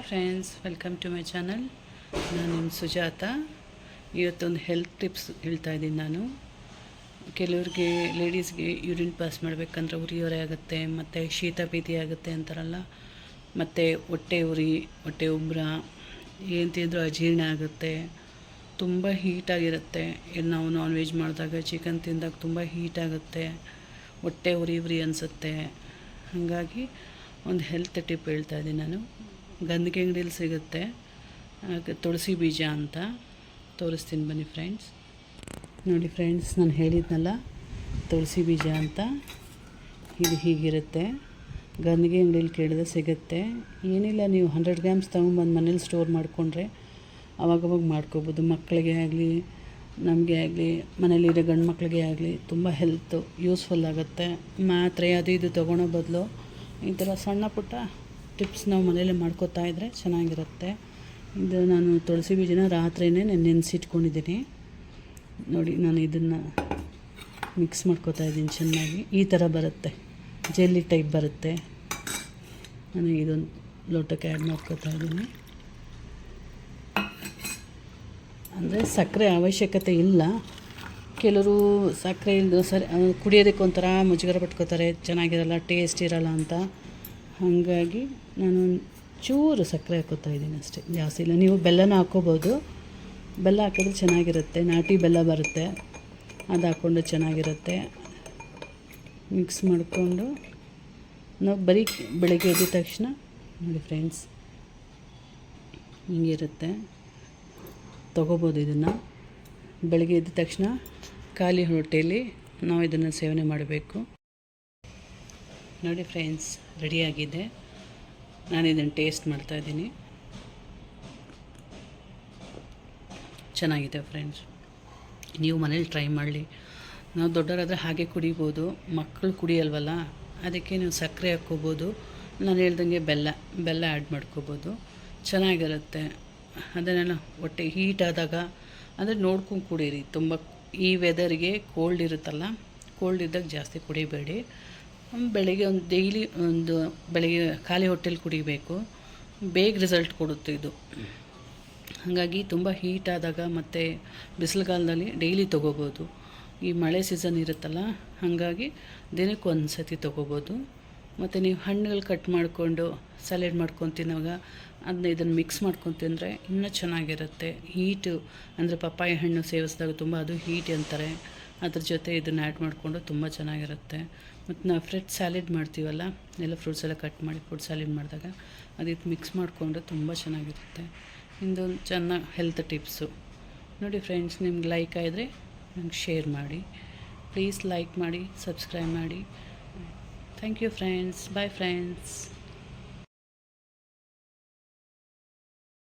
Friends, welcome to my channel. ನಾನು ನಿಮ್ಮ ಸುಜಾತ. ಇವತ್ತೊಂದು ಹೆಲ್ತ್ ಟಿಪ್ಸ್ ಹೇಳ್ತಾ ಇದ್ದೀನಿ ನಾನು. ಕೆಲವ್ರಿಗೆ ಲೇಡೀಸ್ಗೆ ಯೂರಿನ್ ಪಾಸ್ ಮಾಡಬೇಕಂದ್ರೆ ಉರಿಯೋರೆ ಆಗುತ್ತೆ, ಮತ್ತು ಶೀತ ಭೀತಿ ಆಗುತ್ತೆ ಅಂತಾರಲ್ಲ, ಮತ್ತು ಹೊಟ್ಟೆ ಉರಿ, ಹೊಟ್ಟೆ ಉಬ್ಬರ, ಏನು ತಿಂದರೂ ಅಜೀರ್ಣ ಆಗುತ್ತೆ, ತುಂಬ ಹೀಟಾಗಿರುತ್ತೆ. ನಾವು ನಾನ್ ವೆಜ್ ಮಾಡಿದಾಗ, ಚಿಕನ್ ತಿಂದಾಗ ತುಂಬ ಹೀಟ್ ಆಗುತ್ತೆ, ಹೊಟ್ಟೆ ಉರಿ ಅನಿಸುತ್ತೆ. ಹಾಗಾಗಿ ಒಂದು ಹೆಲ್ತ್ ಟಿಪ್ ಹೇಳ್ತಾ ಇದ್ದೀನಿ ನಾನು. ಗಂಧಿಗೆ ಅಂಗಡಿಯಲ್ಲಿ ಸಿಗುತ್ತೆ, ತುಳಸಿ ಬೀಜ ಅಂತ. ತೋರಿಸ್ತೀನಿ ಬನ್ನಿ ಫ್ರೆಂಡ್ಸ್. ನೋಡಿ ಫ್ರೆಂಡ್ಸ್, ನಾನು ಹೇಳಿದ್ನಲ್ಲ ತುಳಸಿ ಬೀಜ ಅಂತ, ಇದು ಹೀಗಿರುತ್ತೆ. ಗಂಧಿಗೆ ಅಂಗಡಿಯಲ್ಲಿ ಕೇಳಿದ್ರೆ ಸಿಗುತ್ತೆ. ಏನಿಲ್ಲ, ನೀವು 100 ಗ್ರಾಮ್ಸ್ ತೊಗೊಂಬಂದು ಮನೇಲಿ ಸ್ಟೋರ್ ಮಾಡಿಕೊಂಡ್ರೆ ಅವಾಗವಾಗ ಮಾಡ್ಕೋಬೋದು. ಮಕ್ಕಳಿಗೆ ಆಗಲಿ, ನಮಗೆ ಆಗಲಿ, ಮನೇಲಿರೋ ಗಂಡು ಮಕ್ಕಳಿಗೆ ಆಗಲಿ ತುಂಬ ಹೆಲ್ತು ಯೂಸ್ಫುಲ್ ಆಗುತ್ತೆ. ಮಾತ್ರೆ ಅದು ಇದು ತೊಗೊಳೋ ಬದಲು ಈ ಥರ ಸಣ್ಣ ಪುಟ್ಟ ಟಿಪ್ಸ್ ನಾವು ಮನೇಲಿ ಮಾಡ್ಕೋತಾ ಇದ್ದರೆ ಚೆನ್ನಾಗಿರುತ್ತೆ. ಇದು ನಾನು ತುಳಸಿ ಬೀಜನ ರಾತ್ರಿಯೇ ನೆನೆಸಿಟ್ಕೊಂಡಿದ್ದೀನಿ. ನೋಡಿ, ನಾನು ಇದನ್ನು ಮಿಕ್ಸ್ ಮಾಡ್ಕೋತಾ ಇದ್ದೀನಿ ಚೆನ್ನಾಗಿ. ಈ ಥರ ಬರುತ್ತೆ, ಜೆಲ್ಲಿ ಟೈಪ್ ಬರುತ್ತೆ. ನಾನು ಇದೊಂದು ಲೋಟಕ್ಕೆ ಆ್ಯಡ್ ಮಾಡ್ಕೋತಾ ಇದ್ದೀನಿ. ಅಂದರೆ ಸಕ್ಕರೆ ಅವಶ್ಯಕತೆ ಇಲ್ಲ. ಕೆಲವರು ಸಕ್ಕರೆ ಇಲ್ಲದು ಕುಡಿಯೋದಕ್ಕೆ ಒಂಥರ ಮುಜುಗರ ಪಟ್ಕೋತಾರೆ, ಚೆನ್ನಾಗಿರಲ್ಲ, ಟೇಸ್ಟ್ ಇರಲ್ಲ ಅಂತ. ಹಾಗಾಗಿ ನಾನು ಚೂರು ಸಕ್ಕರೆ ಹಾಕ್ಕೋತಾ ಇದ್ದೀನಿ ಅಷ್ಟೇ, ಜಾಸ್ತಿ ಇಲ್ಲ. ನೀವು ಬೆಲ್ಲನ ಹಾಕ್ಕೋಬೋದು, ಬೆಲ್ಲ ಹಾಕಿದ್ರೆ ಚೆನ್ನಾಗಿರುತ್ತೆ. ನಾಟಿ ಬೆಲ್ಲ ಬರುತ್ತೆ, ಅದು ಹಾಕ್ಕೊಂಡು ಚೆನ್ನಾಗಿರುತ್ತೆ. ಮಿಕ್ಸ್ ಮಾಡಿಕೊಂಡು ನಾವು ಬರೀ ಬೆಳಗ್ಗೆ ಎದ್ದ ತಕ್ಷಣ ನೋಡಿ ಫ್ರೆಂಡ್ಸ್, ಹಿಂಗಿರುತ್ತೆ. ತೊಗೋಬೋದು ಇದನ್ನು. ಬೆಳಗ್ಗೆ ಎದ್ದ ತಕ್ಷಣ ಖಾಲಿ ಹೊಟ್ಟೆಯಲ್ಲಿ ನಾವು ಇದನ್ನು ಸೇವನೆ ಮಾಡಬೇಕು. ನೋಡಿ ಫ್ರೆಂಡ್ಸ್, ರೆಡಿಯಾಗಿದೆ. ನಾನು ಇದನ್ನು ಟೇಸ್ಟ್ ಮಾಡ್ತಾಯಿದ್ದೀನಿ. ಚೆನ್ನಾಗಿದೆ ಫ್ರೆಂಡ್ಸ್, ನೀವು ಮನೇಲಿ ಟ್ರೈ ಮಾಡಲಿ. ನಾವು ದೊಡ್ಡವರಾದರೆ ಹಾಗೆ ಕುಡಿಬೋದು, ಮಕ್ಕಳು ಕುಡಿಯಲ್ವಲ್ಲ, ಅದಕ್ಕೆ ನೀವು ಸಕ್ಕರೆ ಹಾಕ್ಕೋಬೋದು. ನಾನು ಹೇಳ್ದಂಗೆ ಬೆಲ್ಲ ಆ್ಯಡ್ ಮಾಡ್ಕೋಬೋದು, ಚೆನ್ನಾಗಿರುತ್ತೆ. ಅದನ್ನೆಲ್ಲ ಹೊಟ್ಟೆ ಹೀಟ್ ಆದಾಗ ಅಂದರೆ ನೋಡ್ಕೊಂಡು ಕುಡೀರಿ. ತುಂಬ ಈ ವೆದರ್ಗೆ ಕೋಲ್ಡ್ ಇರುತ್ತಲ್ಲ, ಕೋಲ್ಡ್ ಇದ್ದಾಗ ಜಾಸ್ತಿ ಕುಡಿಬೇಡಿ. ಬೆಳಗ್ಗೆ ಒಂದು ಡೈಲಿ ಬೆಳಗ್ಗೆ ಖಾಲಿ ಹೊಟ್ಟೆಲಿ ಕುಡಿಬೇಕು, ಬೇಗ ರಿಸಲ್ಟ್ ಕೊಡುತ್ತೆ ಇದು. ಹಾಗಾಗಿ ತುಂಬ ಹೀಟ್ ಆದಾಗ ಮತ್ತು ಬಿಸಿಲುಗಾಲದಲ್ಲಿ ಡೈಲಿ ತೊಗೋಬೋದು. ಈ ಮಳೆ ಸೀಸನ್ ಇರುತ್ತಲ್ಲ, ಹಾಗಾಗಿ ದಿನಕ್ಕೆ ಒಂದು ಸತಿ ತೊಗೋಬೋದು. ಮತ್ತು ನೀವು ಹಣ್ಣುಗಳು ಕಟ್ ಮಾಡಿಕೊಂಡು ಸಲಾಡ್ ಮಾಡ್ಕೊಂಡು ತಿನ್ನುವಾಗ ಇದನ್ನು ಮಿಕ್ಸ್ ಮಾಡ್ಕೊಂಡು ತಿಂದರೆ ಇನ್ನೂ ಚೆನ್ನಾಗಿರುತ್ತೆ. ಹೀಟು ಅಂದರೆ ಪಪ್ಪಾಯ ಹಣ್ಣು ಸೇವಿಸಿದಾಗ ತುಂಬ ಅದು ಹೀಟ್ ಅಂತಾರೆ, ಅದ್ರ ಜೊತೆ ಇದನ್ನು ಆ್ಯಡ್ ಮಾಡಿಕೊಂಡು ತುಂಬ ಚೆನ್ನಾಗಿರುತ್ತೆ. ಮತ್ತು ನಾವು ಫ್ರೂಟ್ ಸ್ಯಾಲೆಡ್ ಮಾಡ್ತೀವಲ್ಲ, ಎಲ್ಲ ಫ್ರೂಟ್ಸ್ ಎಲ್ಲ ಕಟ್ ಮಾಡಿ ಫ್ರೂಟ್ ಸ್ಯಾಲೆಡ್ ಮಾಡಿದಾಗ ಅದಕ್ಕೆ ಮಿಕ್ಸ್ ಮಾಡಿಕೊಂಡು ತುಂಬ ಚೆನ್ನಾಗಿರುತ್ತೆ. ಇದೊಂದು ಚೆನ್ನಾಗಿ ಹೆಲ್ತ್ ಟಿಪ್ಸು. ನೋಡಿ ಫ್ರೆಂಡ್ಸ್, ನಿಮ್ಗೆ ಲೈಕ್ ಆಗಿದ್ರೆ ನಂಗೆ ಶೇರ್ ಮಾಡಿ, ಪ್ಲೀಸ್ ಲೈಕ್ ಮಾಡಿ, ಸಬ್ಸ್ಕ್ರೈಬ್ ಮಾಡಿ. Thank you friends. Bye friends.